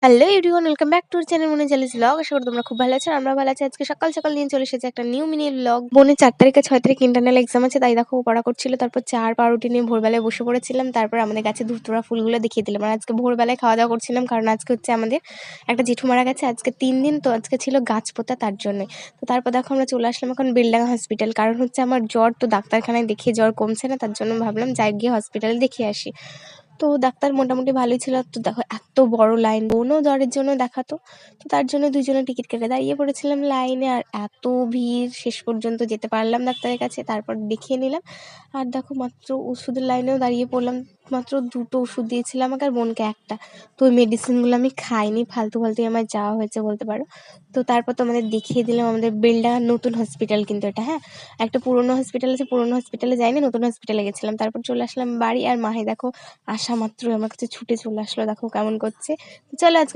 Hello everyone, welcome back to channel মনে চালিস blog. আশা করি তোমরা খুব ভালো আছো। আমরা ভালো আছি। আজকে সকাল সকাল নিয়ে চলে এসেছে একটা নিউ মিনি ব্লগ। বোনের 4 তারিখে 6 তারিখ ইন্টারনাল এক্সাম আছে, তাই দেখো পড়া করছিল। তারপর চা আর পাউরুটি নিয়ে ভোরবেলায় বসে পড়েছিলাম। তারপর আমাদের গাছে ধুতরা ফুলগুলো দেখিয়ে দিলাম। আর আজকে ভোরবেলায় খাওয়া দাওয়া করছিলাম, কারণ আজকে হচ্ছে আমাদের একটা জেঠু মারা গেছে। আজকে 3 দিন, তো আজকে ছিল গাছ পোতা, তার জন্য। তো তারপর দেখো আমরা চলে আসলাম এখন বেলডাঙ্গা হসপিটাল, কারণ হচ্ছে আমার জ্বর, তো ডাক্তারখানায় দেখিয়ে জ্বর কমছে না, তার জন্য ভাবলাম যাই গিয়ে হসপিটালে দেখিয়ে আসি। তো ডাক্তার মোটামুটি ভালোই ছিল। তো দেখো এত বড় লাইন, বোনও জ্বরের জন্য দেখাতো, তো তার জন্য দুজনে টিকিট কেটে দাঁড়িয়ে পড়েছিলাম লাইনে। আর এত ভিড়, শেষ পর্যন্ত যেতে পারলাম ডাক্তারের কাছে, তারপর দেখিয়ে নিলাম। আর দেখো মাত্র ওষুধের লাইনেও দাঁড়িয়ে পড়লাম। মাত্র 2টো ওষুধ দিয়েছিল আমাকে আর বোনকে একটা। তো ওই মেডিসিনগুলো আমি খাইনি, ফালতু ফালতুই আমার যাওয়া হয়েছে বলতে পারো। তো তারপর তো আমাদের দেখিয়ে দিলাম আমাদের বেলডাঙ্গার নতুন হসপিটাল, কিন্তু এটা হ্যাঁ, একটা পুরোনো হসপিটাল আছে, পুরোনো হসপিটালে যাইনি, নতুন হসপিটালে গেছিলাম। তারপর চলে আসলাম বাড়ি। আর মাহি দেখো আসা মাত্রই আমার কাছে ছুটে চলে আসলো, দেখো কেমন করছে। চলো আজকে